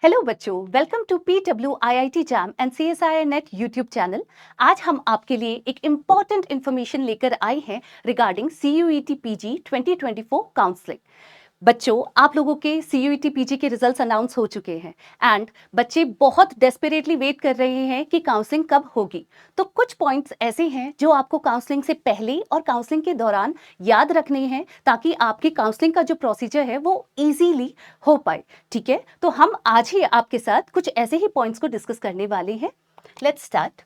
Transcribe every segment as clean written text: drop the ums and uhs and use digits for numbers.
Hello बच्चों, welcome to PWIIT JAM and CSIR NET YouTube channel. आज हम आपके लिए एक इम्पॉर्टेंट इन्फॉर्मेशन लेकर आए हैं रिगार्डिंग CUET PG 2024 काउंसलिंग। बच्चों, आप लोगों के CUET PG के रिजल्ट्स अनाउंस हो चुके हैं एंड बच्चे बहुत डेस्परेटली वेट कर रहे हैं कि काउंसलिंग कब होगी। तो कुछ पॉइंट्स ऐसे हैं जो आपको काउंसलिंग से पहले और काउंसलिंग के दौरान याद रखने हैं ताकि आपकी काउंसलिंग का जो प्रोसीजर है वो इजीली हो पाए। ठीक है, तो हम आज ही आपके साथ कुछ ऐसे ही पॉइंट्स को डिस्कस करने वाले हैं। Let's start.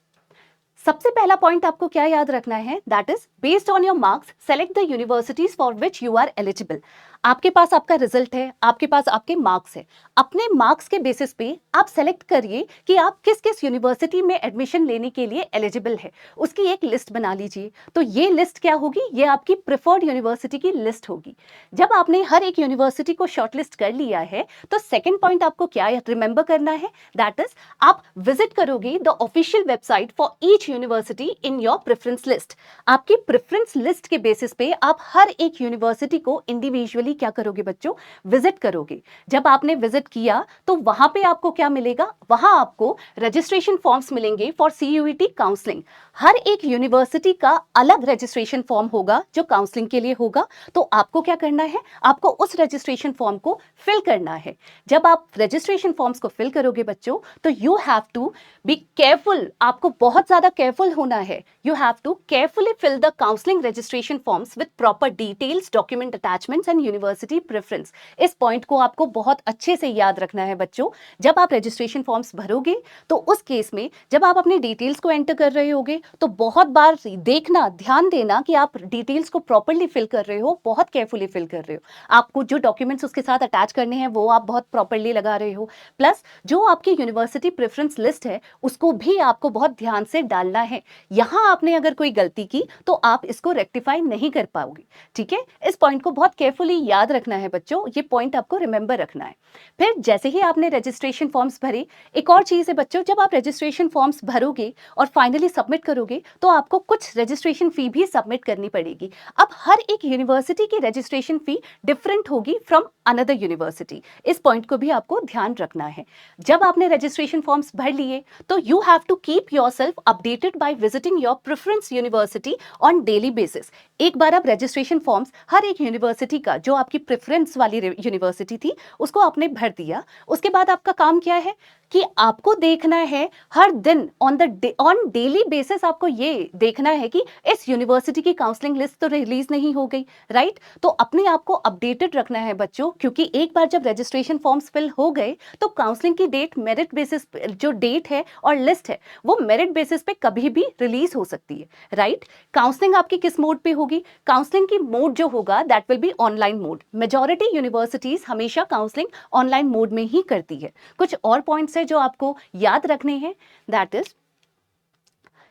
सबसे पहला पॉइंट आपको क्या याद रखना है, that is based on your marks select the universities for which you are eligible. आपके पास आपका रिजल्ट है, आपके पास आपके मार्क्स है। अपने मार्क्स के बेसिस पे आप सेलेक्ट करिए कि आप किस किस यूनिवर्सिटी में एडमिशन लेने के लिए एलिजिबल है, उसकी एक लिस्ट बना लीजिए। तो ये लिस्ट क्या होगी, ये आपकी प्रेफर्ड यूनिवर्सिटी की लिस्ट होगी। जब आपने हर एक यूनिवर्सिटी को शॉर्टलिस्ट कर लिया है तो सेकेंड पॉइंट आपको क्या रिमेंबर करना है, दैट इज आप विजिट करोगे the official website for each university in your preference list. आपकी प्रेफरेंस लिस्ट के बेसिस पे आप हर एक यूनिवर्सिटी को इंडिविजुअली क्या करोगे बच्चों, विजिट करोगे। जब आपने विजिट किया तो वहां पे आपको क्या मिलेगा, वहां आपको रजिस्ट्रेशन फॉर्म्स मिलेंगे फॉर CUET काउंसलिंग। हर एक यूनिवर्सिटी का अलग रजिस्ट्रेशन फॉर्म होगा जो काउंसलिंग के लिए होगा। तो आपको क्या करना है, आपको उस रजिस्ट्रेशन फॉर्म को फिल करना है। जब आप रजिस्ट्रेशन फॉर्म्स को फिल करोगे बच्चों तो you have to be careful, आपको बहुत ज्यादा केयरफुल होना है। You have to carefully fill the counselling registration forms with proper details, document attachments and university preference. इस पॉइंट को आपको बहुत अच्छे से याद रखना है बच्चों। जब आप रजिस्ट्रेशन फॉर्म्स भरोगे तो उस केस में जब आप अपनी डिटेल्स को एंटर कर रहे होगे तो बहुत बार देखना, ध्यान देना कि आप डिटेल्स को प्रॉपरली फिल कर रहे हो, बहुत केयरफुली फिल कर रहे हो। आपको जो डॉक्यूमेंट्स उसके साथ अटैच करने हैं वो आप बहुत प्रॉपरली लगा रहे हो। प्लस जो आपकी यूनिवर्सिटी प्रेफरेंस लिस्ट है उसको भी आपको बहुत ध्यान से डालना है। यहां आपने अगर कोई गलती की तो आप इसको रेक्टिफाई नहीं कर पाओगे। ठीक है, इस पॉइंट को बहुत केयरफुली याद रखना है बच्चों, ये पॉइंट आपको रिमेंबर रखना है। फिर जैसे ही आपने रजिस्ट्रेशन फॉर्म्स भरे, एक और चीज है बच्चों, जब आप रजिस्ट्रेशन फॉर्म्स भरोगे और फाइनली सबमिट करोगे तो आपको कुछ रजिस्ट्रेशन फी भी सबमिट करनी पड़ेगी। अब हर एक यूनिवर्सिटी की रजिस्ट्रेशन फी डिफरेंट होगी फ्रॉम अनदर यूनिवर्सिटी। इस पॉइंट को भी आपको ध्यान रखना है। जब आपने रजिस्ट्रेशन फॉर्म्स भर लिए तो you have to keep yourself updated by visiting your preference university on daily basis. एक बार आप रजिस्ट्रेशन फॉर्म्स हर एक यूनिवर्सिटी का, जो आपकी प्रेफरेंस वाली यूनिवर्सिटी थी उसको आपने भर दिया, उसके बाद आपका काम क्या है कि आपको देखना है हर दिन ऑन डेली बेसिस, आपको ये देखना है कि इस यूनिवर्सिटी की काउंसलिंग लिस्ट तो रिलीज नहीं हो गई, राइट। तो अपने आप को अपडेटेड रखना है बच्चों, क्योंकि एक बार जब रजिस्ट्रेशन फॉर्म्स फिल हो गए तो काउंसलिंग की डेट मेरिट बेसिस, जो डेट है और लिस्ट है वो मेरिट बेसिस पे कभी भी रिलीज हो सकती है, राइट। काउंसलिंग आपकी किस मोड पे होगी, काउंसलिंग की मोड जो होगा that will be online mode. Majority universities हमेशा काउंसलिंग ऑनलाइन मोड में ही करती है। कुछ और पॉइंट्स है जो आपको याद रखने हैं, दैट इज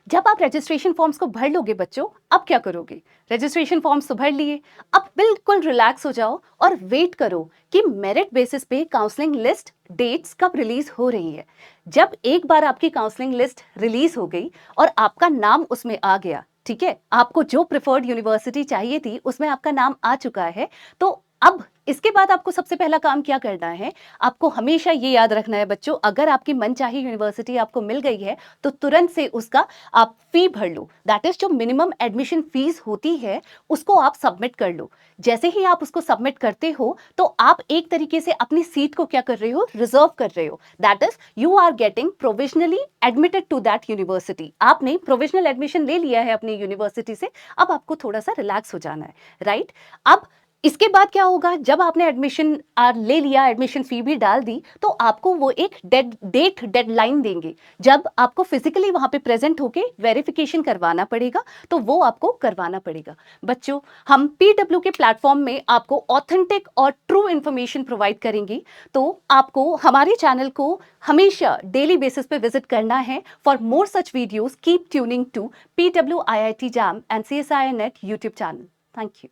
जब आप रजिस्ट्रेशन फॉर्म्स को भर लोगे बच्चों, अब क्या करोगे, रजिस्ट्रेशन फॉर्म्स तो भर लिए, अब बिल्कुल रिलैक्स हो जाओ और वेट करो कि मेरिट बेसिस पे काउंसलिंग लिस्ट डेट्स कब रिलीज हो रही है। जब एक बार आपकी काउंसलिंग लिस्ट रिलीज हो गई और आपका नाम उसमें आ गया, ठीक है, आपको जो प्रेफर्ड यूनिवर्सिटी चाहिए थी उसमें आपका नाम आ चुका है, तो अब इसके बाद आपको सबसे पहला काम क्या करना है, आपको हमेशा ये याद रखना है बच्चों, अगर आपकी मनचाही यूनिवर्सिटी आपको मिल गई है तो तुरंत से उसका आप फी भर लो। दैट इज जो मिनिमम एडमिशन फीस होती है उसको आप सबमिट कर लो। जैसे ही आप उसको सबमिट करते हो तो आप एक तरीके से अपनी सीट को क्या कर रहे हो, रिजर्व कर रहे हो। That is you are getting provisionally admitted to that university. आपने प्रोविजनल एडमिशन ले लिया है अपनी यूनिवर्सिटी से, अब आपको थोड़ा सा रिलैक्स हो जाना है, राइट। अब इसके बाद क्या होगा, जब आपने एडमिशन ले लिया, एडमिशन फी भी डाल दी, तो आपको वो एक डेडलाइन देंगे जब आपको फिजिकली वहां पे प्रेजेंट होके वेरिफिकेशन करवाना पड़ेगा, तो वो आपको करवाना पड़ेगा। बच्चों, हम PW के प्लेटफॉर्म में आपको ऑथेंटिक और ट्रू इंफॉर्मेशन प्रोवाइड करेंगे, तो आपको हमारे चैनल को हमेशा डेली बेसिस पे विजिट करना है। For more such videos keep tuning to PWIIT JAM and CSIR NET YouTube channel. Thank you.